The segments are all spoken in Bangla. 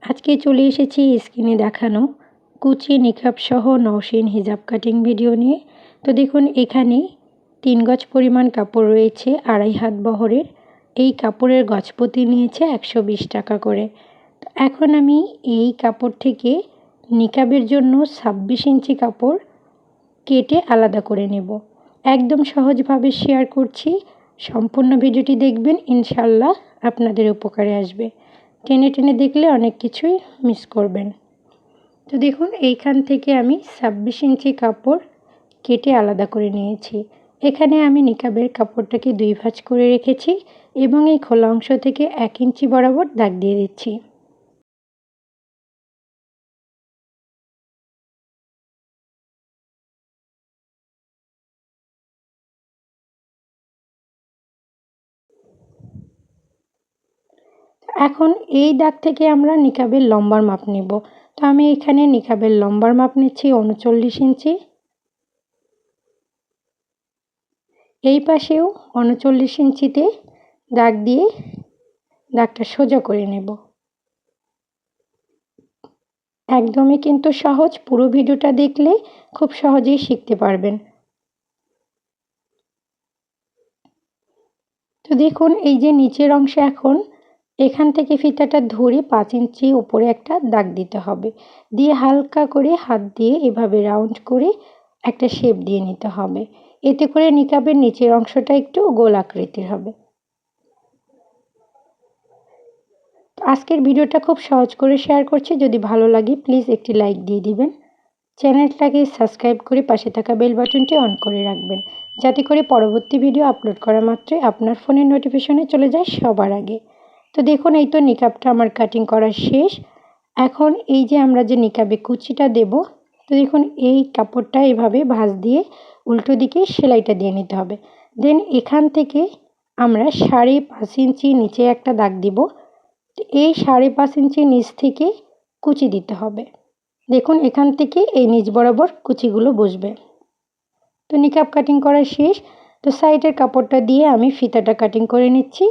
আজকে চলে এসেছি স্ক্রিনে দেখানো কুচি নিকাব সহ নওশিন হিজাব কাটিং ভিডিও নিয়ে। তো দেখুন এখানে 3 গজ পরিমাণ কাপড় রয়েছে, 2.5 হাত বহরের। এই কাপড়ের গজপতি নিয়েছে 120 টাকা করে। তো এখন আমি এই কাপড় থেকে নিকাবের জন্য 26 ইঞ্চি কাপড় কেটে আলাদা করে নেব। একদম সহজভাবে শেয়ার করছি, সম্পূর্ণ ভিডিওটি দেখবেন, ইনশাআল্লাহ আপনাদের উপকারে আসবে। টেনে টেনে দেখলে অনেক কিছুই মিস করবেন। তো দেখুন এইখান থেকে আমি 26 ইঞ্চি কাপড় কেটে আলাদা করে নিয়েছি। এখানে আমি নিকাবের কাপড়টাকে 2 ভাঁজ করে রেখেছি এবং এই খোলা অংশ থেকে 1 ইঞ্চি বরাবর দাগ দিয়ে দিচ্ছি। এখন এই দাগ থেকে আমরা নিকাবের লম্বার মাপ নেব। তো আমি এখানে নিকাবের লম্বার মাপ নিচ্ছি 39 ইঞ্চি। এই পাশেও 39 ইঞ্চিতে দাগ দিয়ে দাগটা সোজা করে নেব। একদমই কিন্তু সহজ, পুরো ভিডিওটা দেখলে খুব সহজেই শিখতে পারবেন। তো দেখুন এই যে নিচের অংশে এখন এখান থেকে ফিতাটা ধরে 5 ইঞ্চি উপরে একটা দাগ দিতে হবে, দিয়ে হালকা করে হাত দিয়ে এভাবে রাউন্ড করে একটা শেপ দিয়ে নিতে হবে। এতে করে নিকাবের নিচের অংশটা একটু গোল আকৃতির হবে। আজকের ভিডিওটা খুব সহজ করে শেয়ার করছি, যদি ভালো লাগে প্লিজ একটি লাইক দিয়ে দিবেন। চ্যানেলটাকে সাবস্ক্রাইব করে পাশে থাকা বেল বাটনটি অন করে রাখবেন, যাতে করে পরবর্তী ভিডিও আপলোড করা মাত্রই আপনার ফোনের নোটিফিকেশনে চলে যায় সবার আগে। তো দেখুন এই তো নিকাবটা আমার কাটিং করা শেষ। এখন এই যে আমরা যে নিকাবে কুচিটা দেব, তো দেখুন এই কাপড়টা এভাবে ভাঁজ দিয়ে উল্টো দিকে সেলাইটা দিয়ে নিতে হবে। দেন এখান থেকে আমরা 5.5 ইঞ্চি নিচে একটা দাগ দিব। এই 5.5 ইঞ্চি নিচ থেকে কুচি দিতে হবে। দেখুন এখান থেকে এই নিচ বরাবর কুচিগুলো বসবে। তো নিকাব কাটিং করা শেষ। তো সাইডের কাপড়টা দিয়ে আমি ফিতাটা কাটিং করে নিচ্ছি।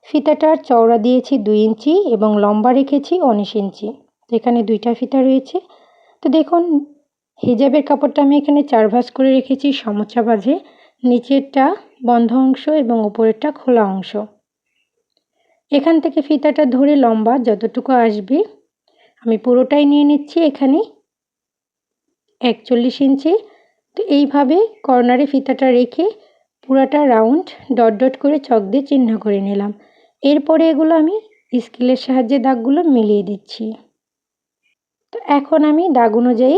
ফিতাটার চওড়া দিয়েছি 2 ইঞ্চি এবং লম্বা রেখেছি 19 ইঞ্চি। এখানে 2টা ফিতা রয়েছে। তো দেখুন হিজাবের কাপড়টা আমি এখানে 4 ভাঁজ করে রেখেছি সমোচা ভাঁজে, নিচেরটা বন্ধ অংশ এবং উপরেরটা খোলা অংশ। এখান থেকে ফিতাটা ধরে লম্বা যতটুকু আসবে আমি পুরোটাই নিয়ে নিচ্ছি এখানে 41 ইঞ্চি। তো এইভাবে কর্নারে ফিতাটা রেখে পুরাটা রাউন্ড ডট ডট করে চক দিয়ে চিহ্ন করে নিলাম। এরপরে এগুলো আমি স্কেলের সাহায্যে দাগগুলো মিলিয়ে দিচ্ছি। তো এখন আমি দাগ অনুযায়ী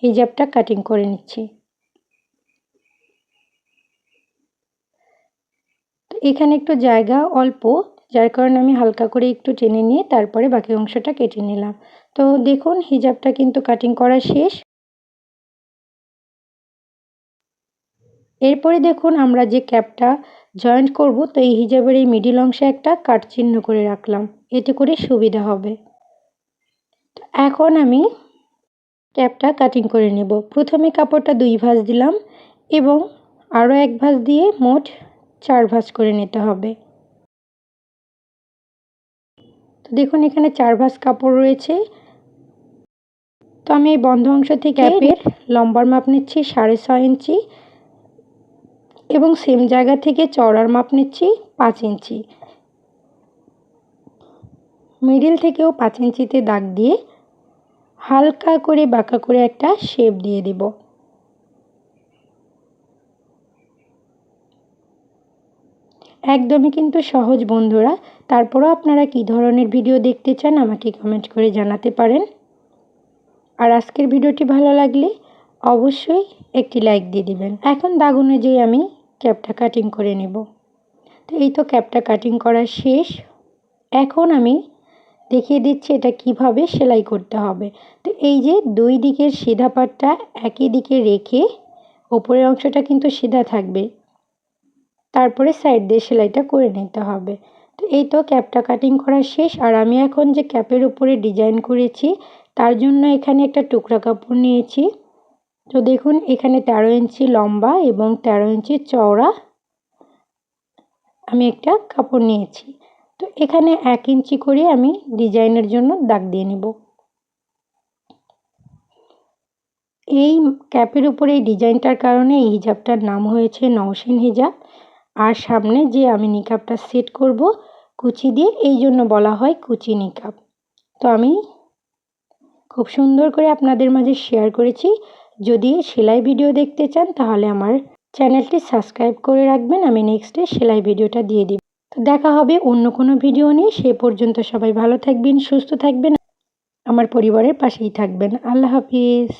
হিজাবটা কাটিং করে নিচ্ছি। তো এখানে একটু জায়গা অল্প, যার কারণে আমি হালকা করে একটু টেনে নিয়ে তারপরে বাকি অংশটা কেটে নিলাম। তো দেখুন হিজাবটা কিন্তু কাটিং করা শেষ। এরপরে দেখুন আমরা যে ক্যাপটা জয়েন্ট করব, তো এই হিজাবের এই মিডিল অংশে একটা কাট চিহ্ন করে রাখলাম, এতে করে সুবিধা হবে। তো এখন আমি ক্যাপটা কাটিং করে নেব। প্রথমে কাপড়টা 2 ভাঁজ দিলাম এবং আরও 1 ভাঁজ দিয়ে মোট 4 ভাঁজ করে নিতে হবে। তো দেখুন এখানে 4 ভাঁজ কাপড় রয়েছে। তো আমি এই বন্ধ অংশ থেকে ক্যাপের লম্বার মাপ নিচ্ছি 6.5 ইঞ্চি এবং সেম জায়গা থেকে চওড়ার মাপ নিচ্ছি 5 ইঞ্চি। মিডিল থেকেও 5 ইঞ্চিতে দাগ দিয়ে হালকা করে বাঁকা করে একটা শেপ দিয়ে দেব। একদমই কিন্তু সহজ বন্ধুরা, তারপরও আপনারা কী ধরনের ভিডিও দেখতে চান আমাকে কমেন্ট করে জানাতে পারেন। আর আজকের ভিডিওটি ভালো লাগলে অবশ্যই একটি লাইক দিয়ে দিবেন। এখন দাগ অনুযায়ী আমি ক্যাপটা কাটিং করে নেব। তো এই তো ক্যাপটা কাটিং করা শেষ। এখন আমি দেখিয়ে দিচ্ছি এটা কিভাবে সেলাই করতে হবে। তো এই যে 2 দিকের সিধা পাটটা একই দিকে রেখে উপরের অংশটা কিন্তু সিধা থাকবে, তারপরে সাইড দিয়ে সেলাইটা করে নিতে হবে। তো এই তো ক্যাপটা কাটিং করা শেষ। আর আমি এখন যে ক্যাপের উপরে ডিজাইন করেছি তার জন্য এখানে একটা টুকরা কাপড় নিয়েছি। তো দেখুন এখানে 13 ইঞ্চি লম্বা এবং 13 ইঞ্চি চওড়া আমি একটা কাপড় নিয়েছি। তো এখানে 1 ইঞ্চি করে আমি ডিজাইনের জন্য দাগ দিয়ে নেব। এই ক্যাপের উপরে এই ডিজাইনটার কারণে এই হিজাবটার নাম হয়েছে নওশিন হিজাব। আর সামনে যে আমি নিকাবটা সেট করব কুচি দিয়ে, এই জন্য বলা হয় কুচি নিকাব। তো আমি খুব সুন্দর করে আপনাদের মাঝে শেয়ার করেছি। যদি সেলাই ভিডিও দেখতে চান তাহলে আমার চ্যানেলটি সাবস্ক্রাইব করে রাখবেন, আমি নেক্সটে সেলাই ভিডিওটা দিয়ে দিব। তো দেখা হবে অন্য কোনো ভিডিও নিয়ে। সে পর্যন্ত সবাই ভালো থাকবেন, সুস্থ থাকবেন, আমার পরিবারের পাশেই থাকবেন। আল্লাহ হাফিজ।